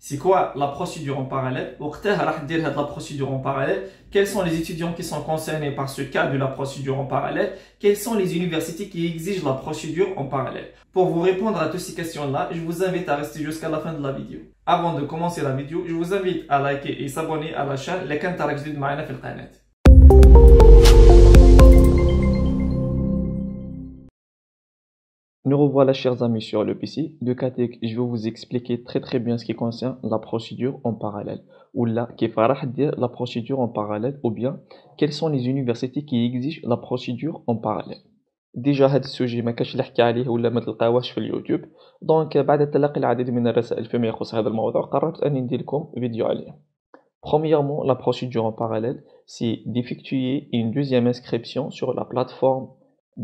C'est quoi la procédure en parallèle? La procédure en parallèle. Quels sont les étudiants qui sont concernés par ce cas de la procédure en parallèle? Quelles sont les universités qui exigent la procédure en parallèle? Pour vous répondre à toutes ces questions-là, je vous invite à rester jusqu'à la fin de la vidéo. Avant de commencer la vidéo, je vous invite à liker et s'abonner à la chaîne اللي كان تراك جديد معنا في القناة. Nous revoilà chers amis sur le PC de Katek. Je vais vous expliquer très bien ce qui concerne la procédure en parallèle ou là la procédure en parallèle ou bien quelles sont les universités qui exigent la procédure en parallèle. Déjà هذا السوجي ما كاش اللي حكى عليه ولا ما تلقاوهش في اليوتيوب دونك بعد تلقي العديد من الرسائل فيما يخص هذا الموضوع قررت أني ندير لكم فيديو عليه. Premièrement, la procédure en parallèle, c'est d'effectuer une deuxième inscription sur la plateforme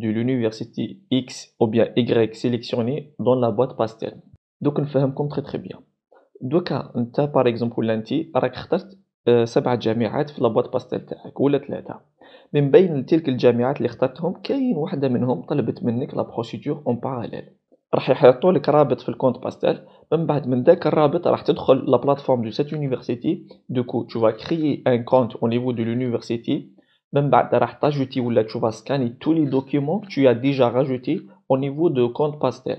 de l'université X ou bien Y sélectionnée dans la boîte pastel. Donc, نفهمكم très bien. دوكا انت par exemple ولا انت راك اخترت 7 جامعات في لابواط باستيل تاعك ولا 3 من بين تلك الجامعات اللي اخترتهم كاين واحدة منهم طلبت منك لا بروسيدور اون باراليل راح يحطوا لك رابط في الكونت باستيل من بعد من ذاك الرابط راح تدخل لا بلاتفورم دو سيت يونيفرسيتي دوكو tu vas créer un compte au niveau de l'université من بعد راح تاجوتي ولا tu vas scanner tous les documents que tu as déjà rajoutés au niveau de compte pastel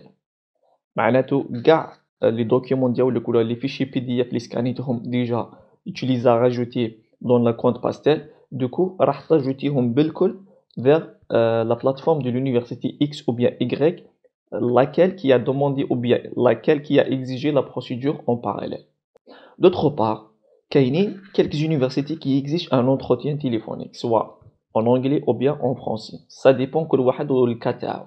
معناته كاع les documents ديالك ولا les fichiers PDF اللي سكانيتهم déjà tu les as rajoutés dans la compte pastel du coup راح تاجوتيهم بالكل vers la plateforme de l'université X ou bien Y laquelle qui a demandé ou bien laquelle qui a exigé la procédure en parallèle. D'autre part, كاينين quelques universités qui exigent un entretien téléphonique soit en anglais ou bien en français. Ça dépend كل واحد والكا تاعو.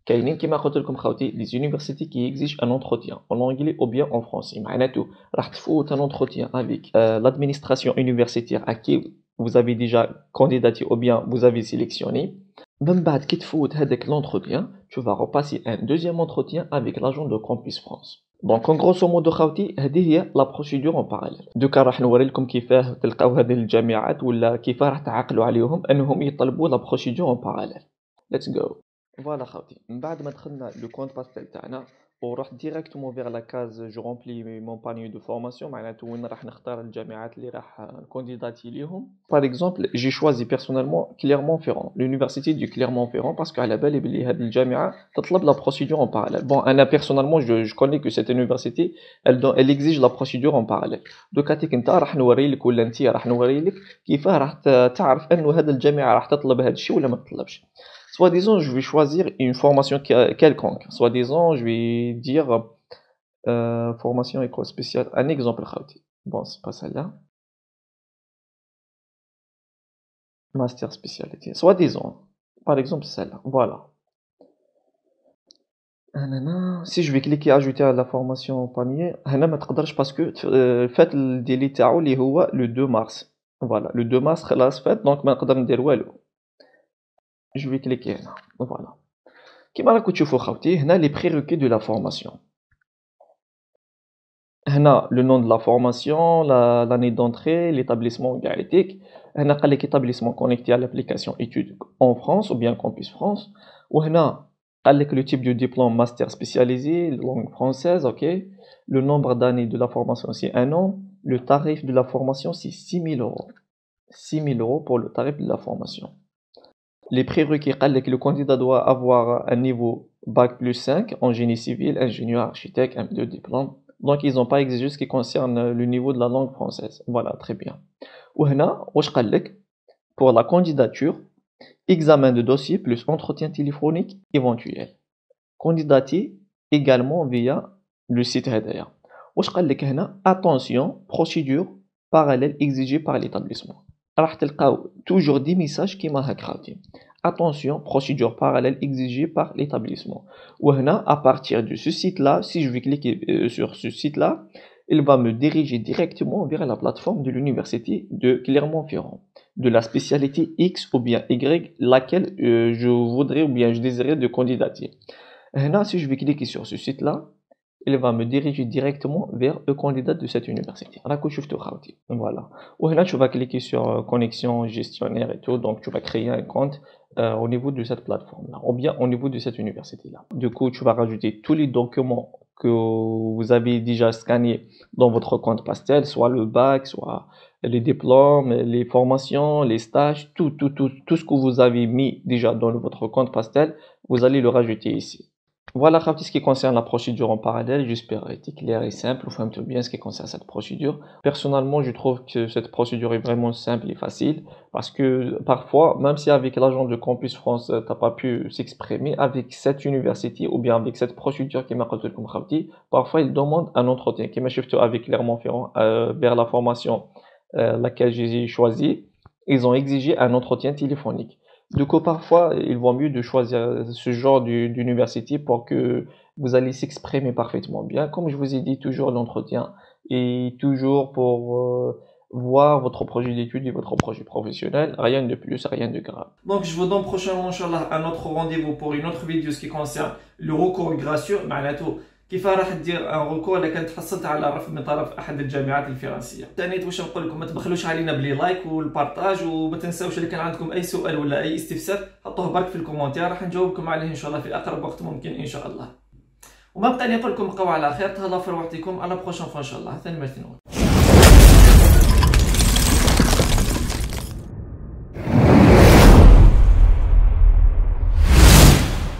كاينين كيما قلت لكم خوتي les universités qui exigent un entretien en anglais ou bien en français. معناته راح تفوت un entretien avec l'administration universitaire à qui vous avez déjà candidaté ou bien vous avez sélectionné. من بعد كي تفوت هذاك l'entretien, tu vas repasser un deuxième entretien avec l'agent de Campus France. Donc en grosso modo خوتي هذه هي la procédure en parallèle. دوكا راح نوري لكم كيفاه تلقاو هذه الجامعات ولا كيفاه راح تعقلوا عليهم انهم يطلبوا la procédure en parallèle. Let's go. فوالا خوتي من بعد ما دخلنا لو كونت باستيل تاعنا ورحت ديريكتومون فيغ لا كاز جو رومبلي مون بانيو دو فورماسيون معناته وين راح نختار الجامعات اللي راح كونديداتي ليهم باغ اكزومبل جي شوازي بيرسونيلمون كليرمون فيرون لونيفرسيتي دو كليرمون فيرون باسكو على بالي بلي هذه الجامعه تطلب لا بروسيدور اون باراليل بون انا بيرسونيلمون جو كوني كو سيت يونيفرسيتي elle exige la procédure en parallèle دوكا تيك انت راح نوري لك ولا انت راح نوري لك كيفاه راح تعرف انه هذه الجامعه راح تطلب هذا الشيء ولا ما تطلبش. Soi-disant, je vais choisir une formation quelconque. Soi-disant, je vais dire formation école spéciale. Un exemple, khawti. Bon, c'est pas celle-là. Master spécialité. Soi-disant, par exemple, celle-là. Voilà. Si je vais cliquer ajouter à la formation au panier, parce que fait le délai تاعو اللي هو le 2 mars. Voilà, le 2 mars خلاص فات donc ما نقدر ندير والو. Je vais cliquer هنا. Voilà. كيما راكم تشوفوا خوتي هنا les prérequis de la formation. هنا le nom de la formation, l'année d'entrée, l'établissement كاع يعطيك. هنا قال لك établissement connecté à l'application études en France ou bien Campus France. وهنا قال لك le type de diplôme master spécialisé langue française, OK. Le nombre d'années de la formation c'est 1 an. Le tarif de la formation c'est 6 000 euros. 6 000 euros pour le tarif de la formation. Les prérequis قال لك le candidat doit avoir un niveau bac plus 5 en génie civil, ingénieur, architecte, un 2 diplôme. Donc ils n'ont pas exigé ce qui concerne le niveau de la langue française. Voilà, très bien. وهنا واش قال لك pour la candidature, examen de dossier plus entretien téléphonique éventuel. Candidater également via le site هدايا. واش قال لك هنا attention, procédure parallèle exigée par l'établissement. راح تلقاو toujours des messages كيما هاك خاوتي. Attention, procédure parallèle exigée par l'établissement. وهنا à partir de ce site-là, si je vais cliquer sur ce site-là, il va me diriger directement vers la plateforme de l'université de Clermont-Ferrand, de la spécialité X ou bien Y, laquelle je voudrais ou bien je désirais de candidater. هنا si je vais cliquer sur ce site-là, il va me diriger directement vers le candidat de cette université. راكو شفتو خاوتي. Voilà. وهنا tu vas cliquer sur connexion gestionnaire et tout, donc tu vas créer un compte au niveau de cette plateforme-là, ou bien au niveau de cette université-là. Du coup, tu vas rajouter tous les documents que vous avez déjà scanné dans votre compte Pastel, soit le bac, soit les diplômes, les formations, les stages, tout ce que vous avez mis déjà dans votre compte Pastel, vous allez le rajouter ici. Voilà, Khabti, ce qui concerne la procédure en parallèle, j'espère qu'elle été clair et simple, vous faites bien ce qui concerne cette procédure. Personnellement, je trouve que cette procédure est vraiment simple et facile, parce que parfois, même si avec l'agent de Campus France, tu n'as pas pu s'exprimer, avec cette université ou bien avec cette procédure qui m'a retenu comme Khabti, parfois ils demandent un entretien, qui m'a shifté avec Clermont-Ferrand vers la formation laquelle j'ai choisi, ils ont exigé un entretien téléphonique. Du coup, parfois, il vaut mieux de choisir ce genre d'université pour que vous allez s'exprimer parfaitement bien. Comme je vous ai dit, toujours l'entretien et toujours pour voir votre projet d'études et votre projet professionnel. Rien de plus, rien de grave. Donc, je vous donne prochainement, Inch'Allah, un autre rendez-vous pour une autre vidéo ce qui concerne le recours gracieux. معناته كيف راح دير ان ريكور الا كنت حصلت على رفض من طرف احد الجامعات الفرنسيه. ثاني واش نقول لكم، ما تبخلوش علينا بلي لايك والبارطاج، وما تنساوش الا كان عندكم اي سؤال ولا اي استفسار حطوه برك في الكومنتير، راح نجاوبكم عليه ان شاء الله في اقرب وقت ممكن ان شاء الله. وما بقى لي نقول لكم بقاو على خير، تهلاو في روحكم، على بروشون فوا ان شاء الله. ثاني مرتين.